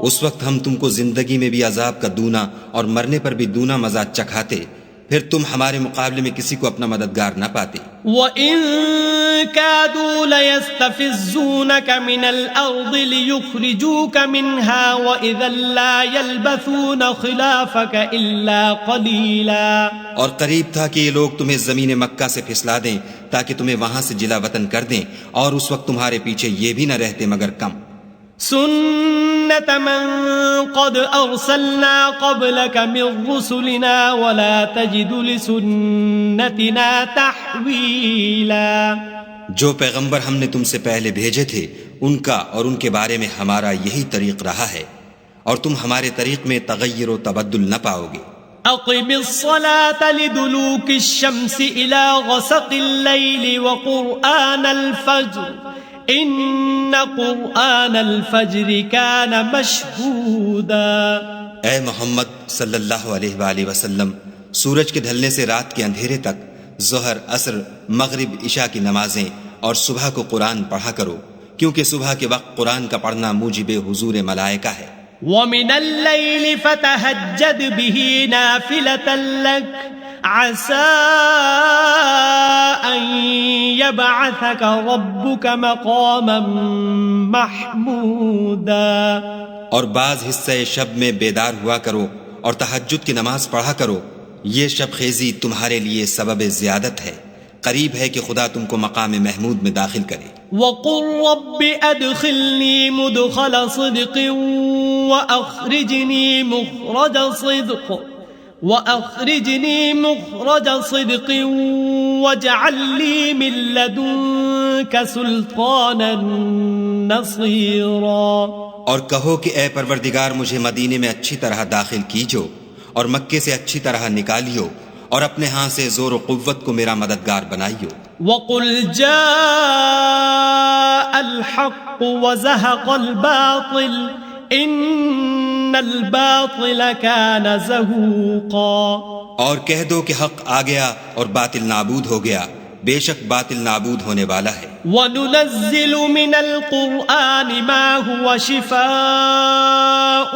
اس وقت ہم تم کو زندگی میں بھی عذاب کا دونا اور مرنے پر بھی دونا مزہ چکھاتے پھر تم ہمارے مقابلے میں کسی کو اپنا مددگار نہ پاتے. وَإِن كَادُوا لَيَسْتَفِزُّونَكَ مِنَ الْأَرْضِ لِيُخْرِجُوكَ مِنْهَا وَإِذًا لَا يَلْبَثُونَ خِلَافَكَ إِلَّا قَلِيلًا. اور قریب تھا کہ یہ لوگ تمہیں زمین مکہ سے پھسلا دیں تاکہ تمہیں وہاں سے جلا وطن کر دیں اور اس وقت تمہارے پیچھے یہ بھی نہ رہتے مگر کم. سنت من قد ارسلنا قبلك من رسلنا ولا تجد لسنتنا تحویلا. جو پیغمبر ہم نے تم سے پہلے بھیجے تھے ان کا اور ان کے بارے میں ہمارا یہی طریق رہا ہے اور تم ہمارے طریق میں تغیر و تبدل نہ پاؤ گے. اقم الصلاة لدلوك الشمس الى غسق الليل وقرآن الفجر ان قرآن الفجر كان مشہودا. اے محمد صلی اللہ علیہ وآلہ وسلم سورج کے ڈھلنے سے رات کے اندھیرے تک ظہر، عصر، مغرب، عشاء کی نمازیں اور صبح کو قرآن پڑھا کرو. کیونکہ صبح کے وقت قرآن کا پڑھنا موجب حضور ملائکہ ہے۔ وَمِنَ اللَّيْلِ فَتَهَجَّدْ بِهِ نَافِلَةً لَكَ عَسَىٰ أَن يَبْعَثَكَ رَبُّكَ مَقَامًا مَحْمُودًا۔ اور بعض حصہ شب میں بیدار ہوا کرو اور تہجد کی نماز پڑھا کرو، یہ شب خیزی تمہارے لیے سبب زیادت ہے، قریب ہے کہ خدا تم کو مقام محمود میں داخل کرے۔ وَقُلْ رَبِّ أَدْخِلْنِي مُدْخَلَ صِدْقٍ وَأَخْرِجْنِي مُخْرَجَ صِدْقٍ وَاجْعَل لِّي مِن لَّدُنكَ سُلْطَانًا نَّصِيرًا۔ اور کہو کہ اے پروردگار مجھے مدینے میں اچھی طرح داخل کیجو اور مکے سے اچھی طرح نکالیو اور اپنے ہاں سے زور و قوت کو میرا مددگار بنائیو۔ وَقُلْ جَاءَ الْحَقُّ وَزَهَقَ الْبَاطِلُ إِنَّ الْبَاطِلَ كَانَ زَهُوقًا۔ اور کہہ دو کہ حق آ گیا اور باطل نابود ہو گیا، بے شک باطل نابود ہونے والا ہے۔ وَنُنَزِّلُ مِنَ الْقُرْآنِ مَا هُوَ شِفَاءٌ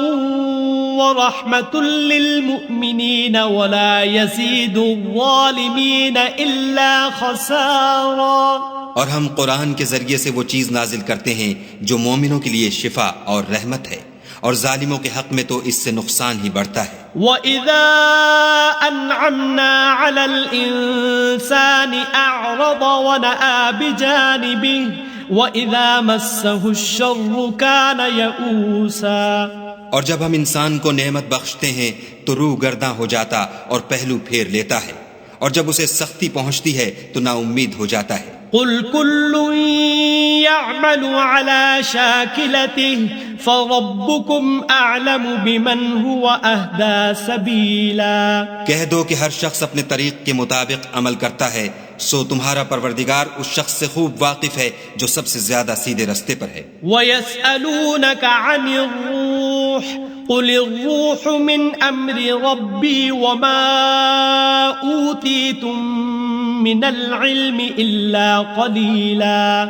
وَرَحْمَةٌ لِّلْمُؤْمِنِينَ وَلَا يَزِيدُ الظَّالِمِينَ إِلَّا خَسَارًا۔ اور ہم قرآن کے ذریعے سے وہ چیز نازل کرتے ہیں جو مومنوں کے لیے شفا اور رحمت ہے، اور ظالموں کے حق میں تو اس سے نقصان ہی بڑھتا ہے۔ وَإِذَا أَنْعَمْنَا عَلَى الْإِنسَانِ أَعْرَضَ وَنَأَىٰ بِجَانِبِهِ وَإِذَا مَسَّهُ الشَّرُّ كَانَ يَئُوسًا۔ اور جب ہم انسان کو نعمت بخشتے ہیں تو روح گرداں ہو جاتا اور پہلو پھیر لیتا ہے، اور جب اسے سختی پہنچتی ہے تو نا امید ہو جاتا ہے۔ قُلْ كُلٌّ يَعْمَلُ عَلَى شَاكِلَتِهِ فَرَبُّكُمْ أَعْلَمُ بِمَنْ هُوَ أَهْدَىٰ سَبِيلًا۔ کہہ دو کہ ہر شخص اپنے طریق کے مطابق عمل کرتا ہے، سو تمہارا پروردگار اس شخص سے خوب واقف ہے جو سب سے زیادہ سیدھے رستے پر ہے۔ وَيَسْأَلُونَكَ عَنِ الرُّوحِ قُلِ الرُّوحُ مِنْ أَمْرِ رَبِّي وَمَا أُوتِيتُم مِّنَ الْعِلْمِ إِلَّا قَلِيلًا۔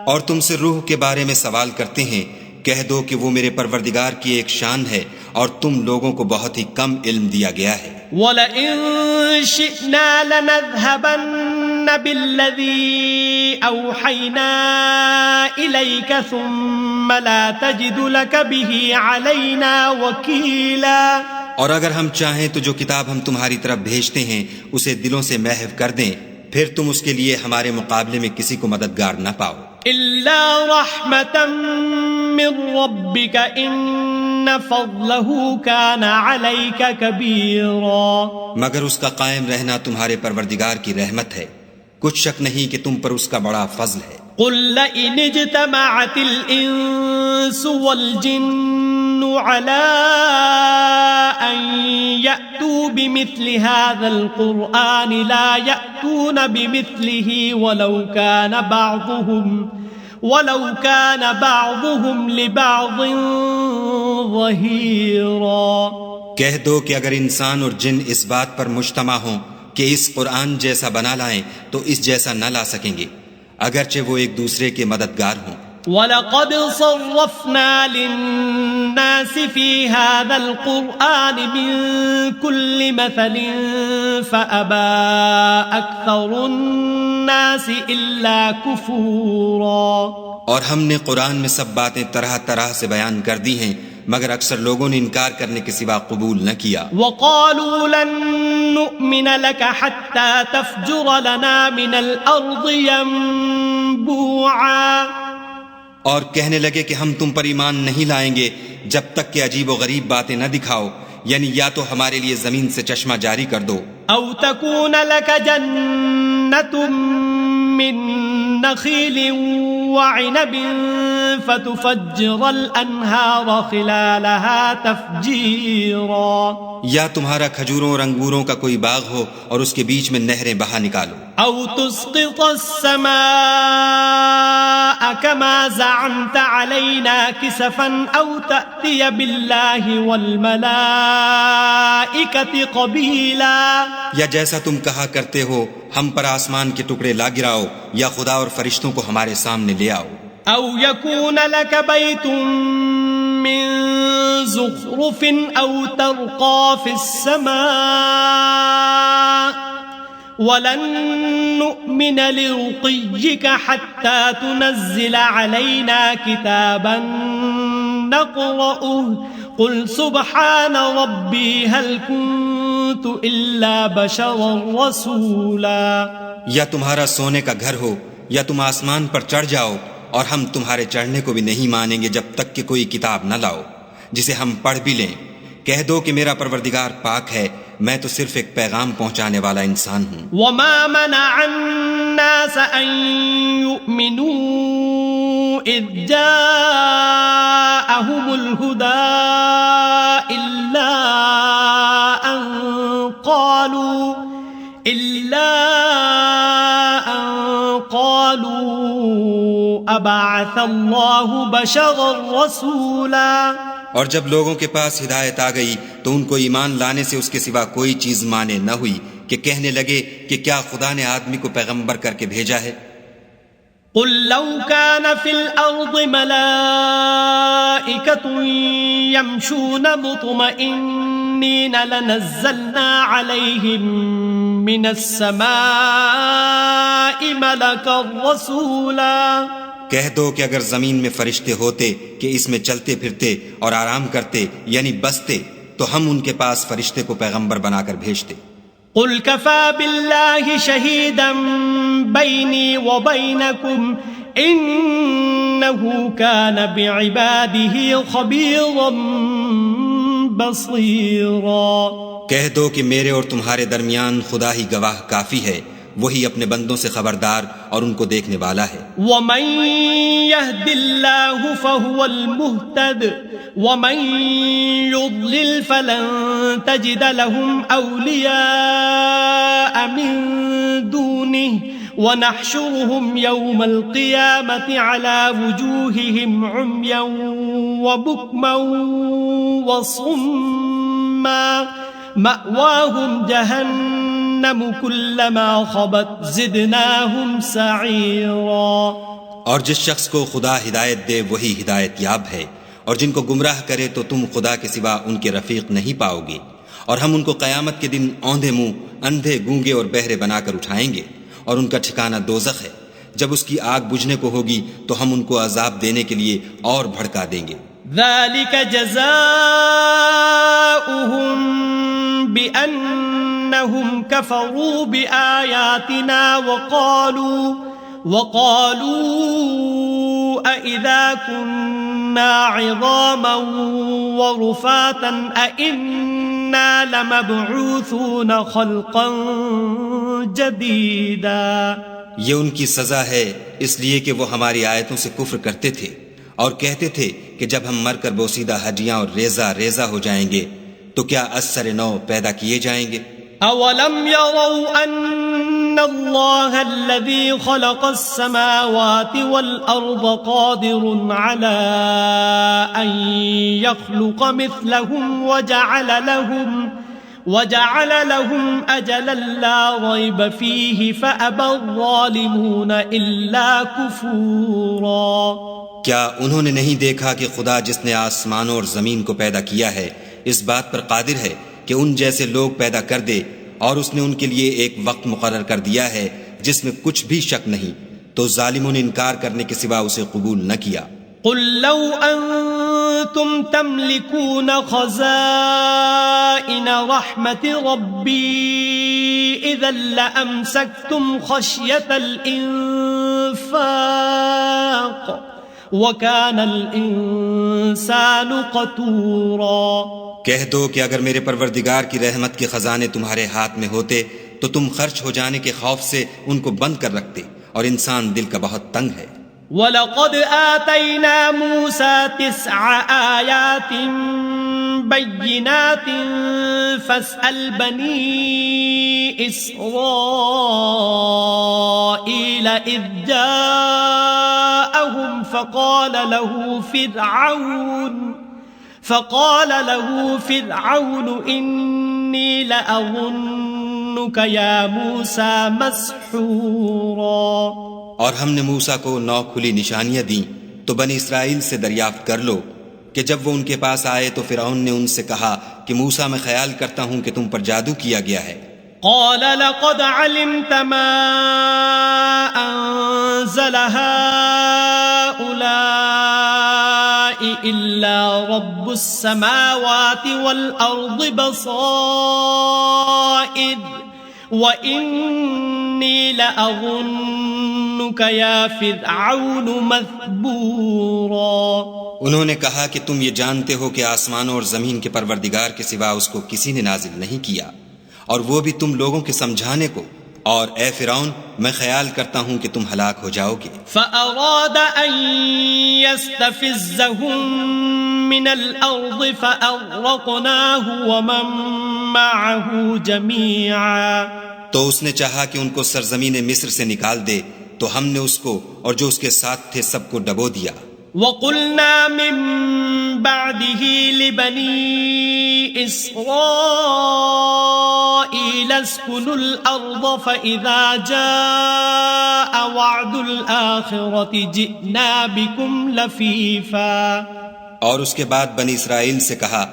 اور تم سے روح کے بارے میں سوال کرتے ہیں، کہہ دو کہ وہ میرے پروردگار کی ایک شان ہے اور تم لوگوں کو بہت ہی کم علم دیا گیا ہے۔ وَلَئِن شِئْنَا لَنَذْهَبَنَّ بِالَّذِي أَوْحَيْنَا إِلَيْكَ ثُمَّ لَا تَجِدُ لَكَ بِهِ عَلَيْنَا وَكِيلًا۔ اور اگر ہم چاہیں تو جو کتاب ہم تمہاری طرف بھیجتے ہیں اسے دلوں سے محو کر دیں، پھر تم اس کے لیے ہمارے مقابلے میں کسی کو مددگار نہ پاؤ۔ إِلَّا رَحْمَةً مِّن رَّبِّكَ إِنَّ فَضْلَهُ كَانَ عَلَيْكَ كَبِيرًا۔ مگر اس کا قائم رہنا تمہارے پروردگار کی رحمت ہے، کچھ شک نہیں کہ تم پر اس کا بڑا فضل ہے۔ قُل لَّئِنِ اجْتَمَعَتِ الْإِنسُ وَالْجِنُّ عَلَىٰ أَن يَأْتُوا بِمِثْلِ هَٰذَا الْقُرْآنِ لَا يَأْتُونَ بِمِثْلِهِ وَلَوْ كَانَ بَعْضُهُمْ لِبَعْضٍ ظَهِيرًا۔ کہہ دو کہ اگر انسان اور جن اس بات پر مجتمع ہوں کہ اس قرآن جیسا بنا لائیں تو اس جیسا نہ لا سکیں گے، اگرچہ وہ ایک دوسرے کے مددگار ہوں۔ وَلَقَدْ صَرَّفْنَا لِلنَّاسِ فِي هَٰذَا الْقُرْآنِ مِن كُلِّ مَثَلٍ فَأَبَىٰ أَكْثَرُ النَّاسِ إِلَّا كُفُورًا۔ اور ہم نے قرآن میں سب باتیں طرح طرح سے بیان کر دی ہیں، مگر اکثر لوگوں نے انکار کرنے کے سوا قبول نہ کیا۔ وَقَالُوا لَن نُّؤْمِنَ لَكَ حَتَّىٰ تَفْجُرَ لَنَا مِنَ الْأَرْضِ يَنبُوعًا۔ اور کہنے لگے کہ ہم تم پر ایمان نہیں لائیں گے جب تک کہ عجیب و غریب باتیں نہ دکھاؤ، یعنی یا تو ہمارے لیے زمین سے چشمہ جاری کر دو، أَوْ تَكُونَ لَكَ جَنَّةٌ مِّن نَّخِيلٍ وَعِنَبٍ فَتُفَجِّرَ الْأَنْهَارَ خِلَالَهَا تَفْجِيرًا۔ یا تمہارا کھجوروں اور انگوروں کا کوئی باغ ہو اور اس کے بیچ میں نہریں بہا نکالو، أَوْ تُسْقِطَ السَّمَاءَ كَمَا زَعَمْتَ عَلَيْنَا كِسَفًا أَوْ تَأْتِيَ بِاللَّهِ وَالْمَلَائِكَةِ قَبِيلًا۔ یا جیسا تم کہا کرتے ہو ہم پر آسمان کے ٹکڑے لا گراؤ، یا خدا اور فرشتوں کو ہمارے سامنے لے آؤ۔ أو يكون لك بيت من زخرف أو ترقى في السماء ولن نؤمن لرقيك حتى تنزل علينا كتابا نقرأه قل سبحان ربي هل كنت إلا بشرا رسولا. یا تمہارا سونے کا گھر ہو یا تم آسمان پر چڑھ جاؤ اور ہم تمہارے چڑھنے کو بھی نہیں مانیں گے جب تک کہ کوئی کتاب نہ لاؤ جسے ہم پڑھ بھی لیں. کہہ دو کہ میرا پروردگار پاک ہے، میں تو صرف ایک پیغام پہنچانے والا انسان ہوں. وما منع الناس ان يؤمنوا اذ جاءهم الهدى إلا أن قالوا أبعث الله بشرا رسولا. اور جب لوگوں کے پاس ہدایت آ گئی تو ان کو ایمان لانے سے اس کے سوا کوئی چیز مانے نہ ہوئی کہ کہنے لگے کہ کیا خدا نے آدمی کو پیغمبر کر کے بھیجا ہے. قل لو كان في الأرض ملائكة يمشون مطمئنين لنزلنا عليهم من السماء ملكا رسولا. کہہ دو کہ اگر زمین میں فرشتے ہوتے کہ اس میں چلتے پھرتے اور آرام کرتے یعنی بستے تو ہم ان کے پاس فرشتے کو پیغمبر بنا کر بھیجتے. قل كفى بالله شهيدا بيني وبينكم إنه كان بعباده خبيرا بصيرا. کہہ دو کہ میرے اور تمہارے درمیان خدا ہی گواہ کافی ہے، وہی اپنے بندوں سے خبردار اور ان کو دیکھنے والا ہے. ومن يهد الله فهو المهتد ومن يضلل فلن تجد لهم أولياء من دونه ونحشرهم يوم القيامة على وجوههم عميا وبكما وصما مأواهم جهنم كلما خبت زدناهم سعيرا. اور جس شخص کو خدا ہدایت دے وہی ہدایت یاب ہے، اور جن کو گمراہ کرے تو تم خدا کے سوا ان کے رفیق نہیں پاؤ گے. اور ہم ان کو قیامت کے دن اوندھے منہ، اندھے، گونگے اور بہرے بنا کر اٹھائیں گے، اور ان کا ٹھکانہ دوزخ ہے. جب اس کی آگ بجھنے کو ہوگی تو ہم ان کو عذاب دینے کے لیے اور بھڑکا دیں گے. ذلك جزاؤهم بأنهم كفروا بآياتنا وقالوا أإذا كنا عظاما ورفاتا أإنا لمبعوثون خلقا جديدا. یہ ان کی سزا ہے اس لیے کہ وہ ہماری آیتوں سے کفر کرتے تھے اور کہتے تھے کہ جب ہم مر کر بوسیدہ ہڈیاں اور ریزہ ریزہ ہو جائیں گے تو کیا از سر نو پیدا کیے جائیں گے. اولم يروا ان الله الذي خلق السماوات والارض قادر على ان يخلق مثلهم وجعل لهم اجلا لا ريب فيه فابى الظالمون الا كفورا. کیا انہوں نے نہیں دیکھا کہ خدا جس نے آسمانوں اور زمین کو پیدا کیا ہے اس بات پر قادر ہے کہ ان جیسے لوگ پیدا کر دے، اور اس نے ان کے لیے ایک وقت مقرر کر دیا ہے جس میں کچھ بھی شک نہیں، تو ظالموں نے انکار کرنے کے سوا اسے قبول نہ کیا. قل لو انتم تملكون خزائن رحمت ربی اذا لامسکتم خشیة الانفاق وَكَانَ الْإِنسَانُ قَتُورًا. کہہ دو کہ اگر میرے پروردگار کی رحمت کے خزانے تمہارے ہاتھ میں ہوتے تو تم خرچ ہو جانے کے خوف سے ان کو بند کر رکھتے، اور انسان دل کا بہت تنگ ہے. وَلَقَدْ آتَيْنَا مُوسَى 9 آيَاتٍ بَيِّنَاتٍ فَاسْأَلْ بَنِي إِسْرَائِيلَ إِذْ جَاءَهُمْ فقال له فرعون إني لأظنك يا موسى مسحورا. اور ہم نے موسیٰ کو 9 کھلی نشانیاں دیں تو بنی اسرائیل سے دریافت کر لو کہ جب وہ ان کے پاس آئے تو فرعون نے ان سے کہا کہ موسیٰ میں خیال کرتا ہوں کہ تم پر جادو کیا گیا ہے۔ قال لقد علمت ما أنزل هؤلاء إلا رب السماوات والأرض بصائر وإني لأظنك يا فرعون مثبورا۔ انہوں نے کہا کہ تم یہ جانتے ہو کہ آسمانوں اور زمین کے پروردگار کے سوا اس کو کسی نے نازل نہیں کیا، اور وہ بھی تم لوگوں کے سمجھانے کو، اور اے فرعون میں خیال کرتا ہوں کہ تم ہلاک ہو جاؤ گے۔ فأراد أن يستفزهم من الأرض فأغرقناه ومن معه جميعا۔ تو اس نے چاہا کہ ان کو سرزمین مصر سے نکال دے تو ہم نے اس کو اور جو اس کے ساتھ تھے سب کو ڈبو دیا۔ وَقُلْنَا مِن بَعْدِهِ لِبَنِي إِسْرَائِيلَ اسْكُنُوا الْأَرْضَ فَإِذَا جَاءَ وَعْدُ الْآخِرَةِ جِئْنَا بِكُمْ لَفِيفًا۔ اور اس کے بعد بنی اسرائیل سے کہا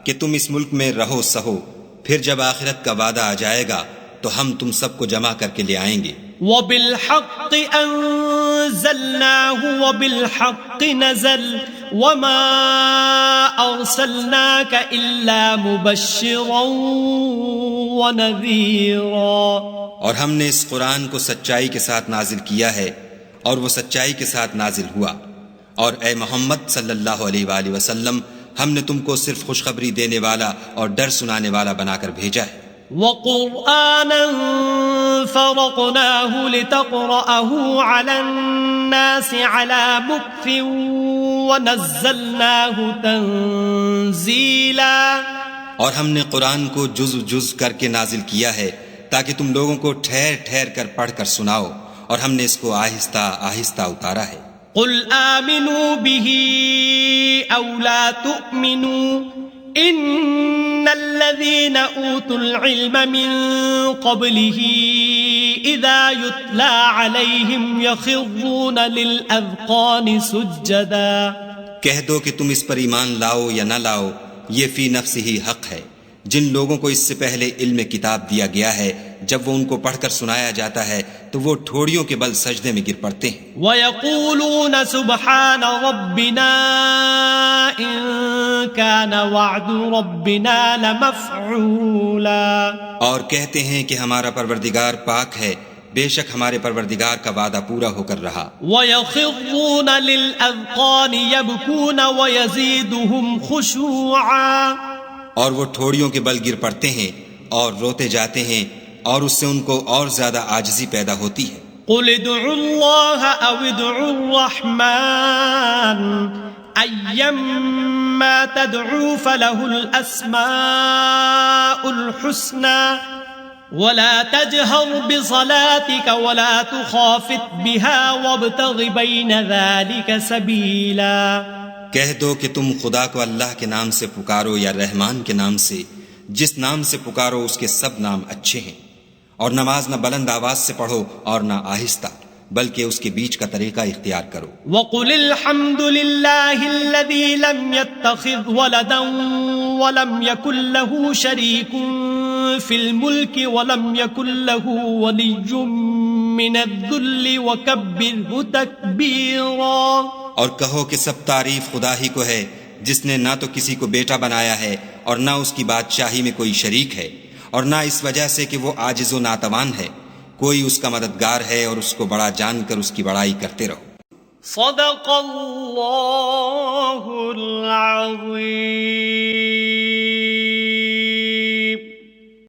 کہ تم اس ملک میں رہو سہو، پھر جب آخرت کا وعدہ آ جائے گا تو ہم تم سب کو جمع کر کے لے آئیں گے۔ وَبِالْحَقِّ أَنزَلْنَاهُ وَبِالْحَقِّ نَزَلَ وَمَا أَرْسَلْنَاكَ إِلَّا مُبَشِّرًا وَنَذِيرًا۔ اور ہم نے اس قرآن کو سچائی کے ساتھ نازل کیا ہے اور وہ سچائی کے ساتھ نازل ہوا، اور اے محمد صلی اللہ علیہ وآلہ وسلم ہم نے تم کو صرف خوشخبری دینے والا اور ڈر سنانے والا بنا کر بھیجا ہے۔ وَقُرْآنًا فَرَقْنَاهُ لِتَقْرَأَهُ عَلَى النَّاسِ عَلَى مُكْثٍ وَنَزَّلْنَاهُ تَنزِيلًا۔ اور ہم نے قرآن کو جز جز کر کے نازل کیا ہے تاکہ تم لوگوں کو ٹھہر ٹھہر کر پڑھ کر سناؤ، اور ہم نے اس کو آہستہ آہستہ اتارا ہے۔ قُلْ آمِنُوا بِهِ أَوْ لَا تُؤْمِنُوا إِنَّ الَّذِينَ أُوتُوا الْعِلْمَ مِنْ قَبْلِهِ إِذَا يُتْلَى عَلَيْهِمْ يَخِرُّونَ لِلْأَذْقَانِ سُجَّدًا۔ کہہ دو کہ تم اس پر ایمان لاؤ یا نہ لاؤ، یہ فی نفس ہی حق ہے۔ جن لوگوں کو اس سے پہلے علم کتاب دیا گیا ہے جب وہ ان کو پڑھ کر سنایا جاتا ہے تو وہ ٹھوڑیوں کے بل سجدے میں گر پڑتے ہیں۔ وَيَقُولُونَ سُبْحَانَ رَبِّنَا إِن كَانَ وَعْدُ رَبِّنَا لَمَفْعُولًا۔ اور کہتے ہیں کہ ہمارا پروردگار پاک ہے، بے شک ہمارے پروردگار کا وعدہ پورا ہو کر رہا۔ وَيَخِرُّونَ لِلْأَذْقَانِ يَبْكُونَ وَيَزِيدُهُمْ خُشُوعًا۔ اور وہ ٹھوڑیوں کے بل گر پڑتے ہیں اور روتے جاتے ہیں، اور اس سے ان کو اور زیادہ عاجزی پیدا ہوتی ہے۔ قُلِ ادْعُوا اللَّهَ أَوِ ادْعُوا الرَّحْمَنَ أَيَّمَّا تَدْعُوا فَلَهُ الْأَسْمَاءُ الْحُسْنَى وَلَا تَجْهَرْ بِصَلَاتِكَ وَلَا تُخَافِتْ بِهَا وَابْتَغِ بَيْنَ ذَلِكَ سَبِيلًا۔ کہہ دو کہ تم خدا کو اللہ کے نام سے پکارو یا رحمان کے نام سے، جس نام سے پکارو اس کے سب نام اچھے ہیں، اور نماز نہ بلند آواز سے پڑھو اور نہ آہستہ، بلکہ اس کے بیچ کا طریقہ اختیار کرو۔ وَقُلِ الْحَمْدُ لِلَّهِ الَّذِي لَمْ يَتَّخِذْ وَلَدًا وَلَمْ يَكُنْ لَهُ شَرِيكٌ فِي الْمُلْكِ وَلَمْ يَكُنْ لَهُ وَلِيٌّ مِّنَ الذُّلِّ وَكَبِّرْهُ تَكْبِيرًا۔ اور کہو کہ سب تعریف خدا ہی کو ہے، جس نے نہ تو کسی کو بیٹا بنایا ہے اور نہ اس کی بادشاہی میں کوئی شریک ہے، اور نہ اس وجہ سے کہ وہ عاجز و ناتوان ہے، کوئی اس کا مددگار ہے، اور اس کو بڑا جان کر اس کی بڑائی کرتے رہو۔ صدق اللہ العظیم۔